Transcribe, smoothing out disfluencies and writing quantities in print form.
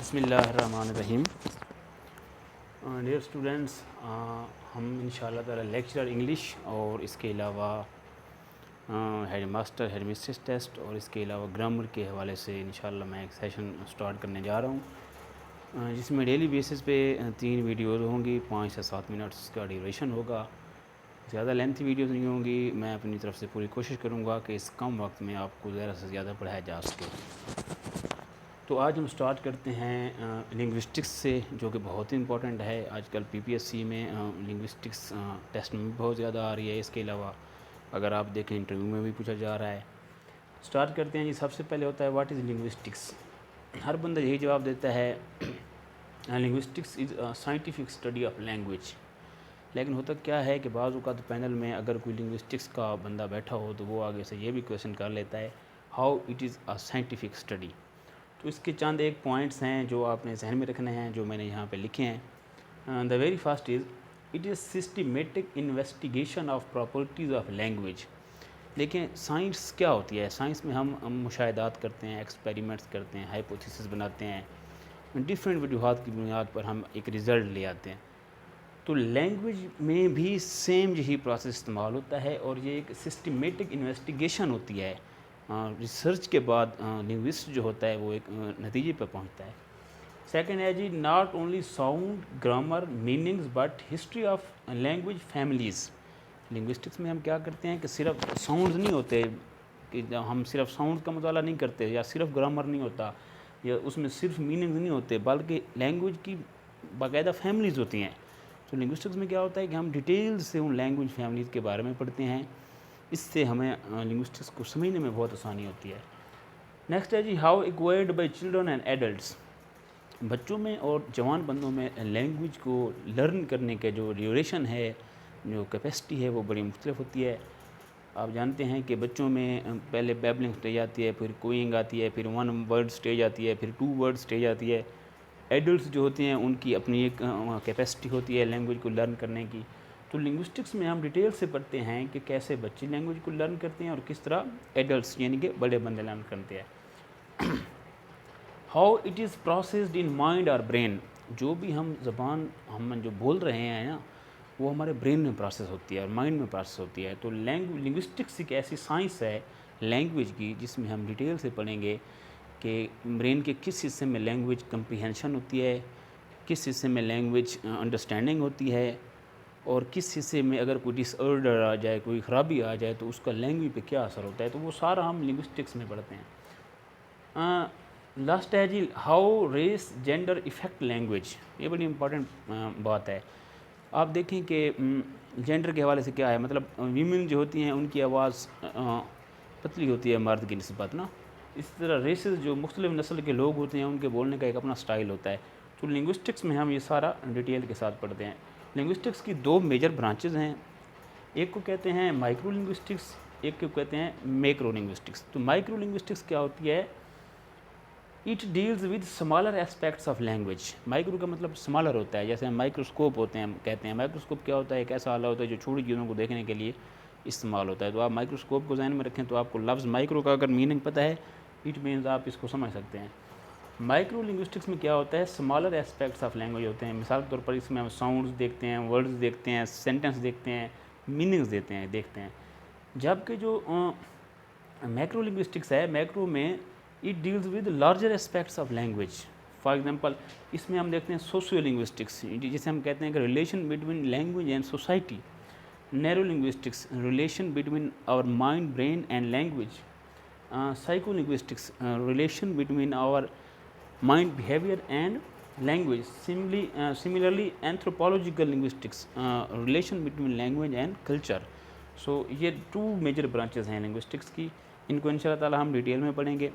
بسم اللہ الرحمن الرحیم. ڈیئر اسٹوڈنٹس، ہم انشاءاللہ تعالی لیکچرر انگلش اور اس کے علاوہ headmaster headmistress test اور اس کے علاوہ گرامر کے حوالے سے انشاءاللہ میں ایک سیشن سٹارٹ کرنے جا رہا ہوں، جس میں ڈیلی بیسس پہ 3 ویڈیوز ہوں گی. 5 سے 7 منٹس کا ڈیوریشن ہوگا. زیادہ لینتھی ویڈیوز نہیں ہوں گی. میں اپنی طرف سے پوری کوشش کروں گا کہ اس کم وقت میں آپ کو زیادہ سے زیادہ پڑھایا جا سکے. تو آج ہم سٹارٹ کرتے ہیں لنگوسٹکس سے، جو کہ بہت ہی امپورٹنٹ ہے. آج کل پی پی ایس سی میں لنگوسٹکس ٹیسٹ میں بھی بہت زیادہ آ رہی ہے. اس کے علاوہ اگر آپ دیکھیں انٹرویو میں بھی پوچھا جا رہا ہے. سٹارٹ کرتے ہیں جی. سب سے پہلے ہوتا ہے واٹ از لنگوسٹکس. ہر بندہ یہی جواب دیتا ہے linguistics is scientific study of language. لیکن ہوتا کیا ہے کہ بعض اوقات پینل میں اگر کوئی لنگوسٹکس کا بندہ بیٹھا ہو تو وہ آگے سے یہ بھی کویشچن کر لیتا ہے how it is a scientific study. تو اس کے چند ایک پوائنٹس ہیں جو آپ نے ذہن میں رکھنے ہیں، جو میں نے یہاں پہ لکھے ہیں. The very first is it is systematic investigation of properties of language. دیکھیں سائنس کیا ہوتی ہے. سائنس میں ہم مشاہدات کرتے ہیں، ایکسپیریمنٹس کرتے ہیں، ہائپوتھیسس بناتے ہیں، ڈفرینٹ وجوہات کی بنیاد پر ہم ایک رزلٹ لے آتے ہیں. تو لینگویج میں بھی سیم یہی پروسیس استعمال ہوتا ہے اور یہ ایک سسٹمیٹک انویسٹیگیشن ہوتی ہے. ریسرچ کے بعد لنگوسٹ جو ہوتا ہے وہ ایک نتیجے پہ پہنچتا ہے. سیکنڈ ہے جی not only sound grammar meanings but history of language families. Linguistics میں ہم کیا کرتے ہیں کہ صرف ساؤنڈز نہیں ہوتے، کہ ہم صرف ساؤنڈ کا مطالعہ نہیں کرتے، یا صرف گرامر نہیں ہوتا، یا اس میں صرف میننگز نہیں ہوتے، بلکہ لینگویج کی باقاعدہ فیملیز ہوتی ہیں. تو لنگوسٹکس میں کیا ہوتا ہے کہ ہم ڈیٹیل سے ان لینگویج فیملیز کے بارے میں پڑھتے ہیں. اس سے ہمیں لنگوسٹکس کو سمجھنے میں بہت آسانی ہوتی ہے. نیکسٹ ہے جی how acquired by children and adults. بچوں میں اور جوان بندوں میں لینگویج کو لرن کرنے کے جو ڈیوریشن ہے، جو کیپیسٹی ہے، وہ بڑی مختلف ہوتی ہے. آپ جانتے ہیں کہ بچوں میں پہلے بیبلنگ سٹیج آتی ہے، پھر کوئنگ آتی ہے، پھر 1 ورڈ سٹیج آتی ہے، پھر 2 ورڈ سٹیج آتی ہے. ایڈلٹس جو ہوتے ہیں ان کی اپنی ایک کیپیسٹی ہوتی ہے لینگویج کو لرن کرنے کی. تو لنگوسٹکس میں ہم ڈیٹیل سے پڑھتے ہیں کہ کیسے بچے لینگویج کو لرن کرتے ہیں اور کس طرح ایڈلٹس یعنی کہ بڑے بندے لرن کرتے ہیں. How it is processed in mind اور برین. جو بھی ہم زبان ہم جو بول رہے ہیں نا، وہ ہمارے برین میں پروسیس ہوتی ہے اور مائنڈ میں پروسیس ہوتی ہے. تو لنگوسٹکس ایک ایسی سائنس ہے لینگویج کی جس میں ہم ڈیٹیل سے پڑھیں گے کہ برین کے کس حصے میں لینگویج کمپریہنشن ہوتی ہے، کس حصے میں لینگویج انڈرسٹینڈنگ ہوتی ہے، اور کس حصے میں اگر کوئی ڈس آرڈر آ جائے، کوئی خرابی آ جائے تو اس کا لینگویج پہ کیا اثر ہوتا ہے. تو وہ سارا ہم لنگوسٹکس میں پڑھتے ہیں. لاسٹ ہے جی how race gender affect language. یہ بڑی امپورٹنٹ بات ہے. آپ دیکھیں کہ جینڈر کے حوالے سے کیا ہے، مطلب ویمن جو ہوتی ہیں ان کی آواز پتلی ہوتی ہے مرد کی نسبت نا. اس طرح ریسز جو مختلف نسل کے لوگ ہوتے ہیں ان کے بولنے کا ایک اپنا سٹائل ہوتا ہے. تو لنگوسٹکس میں ہم یہ سارا ڈیٹیل کے ساتھ پڑھتے ہیں. لنگوسٹکس کی 2 میجر برانچز ہیں. ایک کو کہتے ہیں مائکرو لنگوسٹکس، ایک کو کہتے ہیں میکرو لنگوسٹکس. تو مائکرو لنگوسٹکس کیا ہوتی ہے؟ It deals with smaller aspects of language. Micro کا مطلب اسمالر ہوتا ہے. جیسے ہم مائکروسکوپ ہوتے ہیں، ہم کہتے ہیں مائکروسکوپ کیا ہوتا ہے؟ ایک ایسا آلہ ہوتا ہے جو چھوٹی چیزوں کو دیکھنے کے لیے استعمال ہوتا ہے. تو آپ مائکروسکوپ کو ذہن میں رکھیں تو آپ کو لفظ مائکرو کا اگر میننگ پتہ ہے، اٹ مینز آپ اس کو سمجھ سکتے ہیں. مائکرو لنگوسٹکس میں کیا ہوتا ہے؟ اسمالر اسپیکٹس آف لینگویج ہوتے ہیں. مثال کے طور پر اس میں ہم ساؤنڈز دیکھتے ہیں، ورڈز دیکھتے ہیں، سینٹنس دیکھتے ہیں، میننگز دیکھتے ہیں. جبکہ جو میکرو لنگوسٹکس ہے، میکرو میں it deals with larger aspects of language. For example اس میں ہم دیکھتے ہیں سوشیو لنگوسٹکس، جسے ہم کہتے ہیں کہ relation between language and society. Neuro linguistics relation between our mind brain and language. Psycho linguistics relation between our mind behaviour and language. Similarly anthropological linguistics relation between language and culture. So یہ 2 major branches ہیں linguistics کی. ان کو انشاء اللہ تعالیٰ ہم detail میں پڑھیں گے.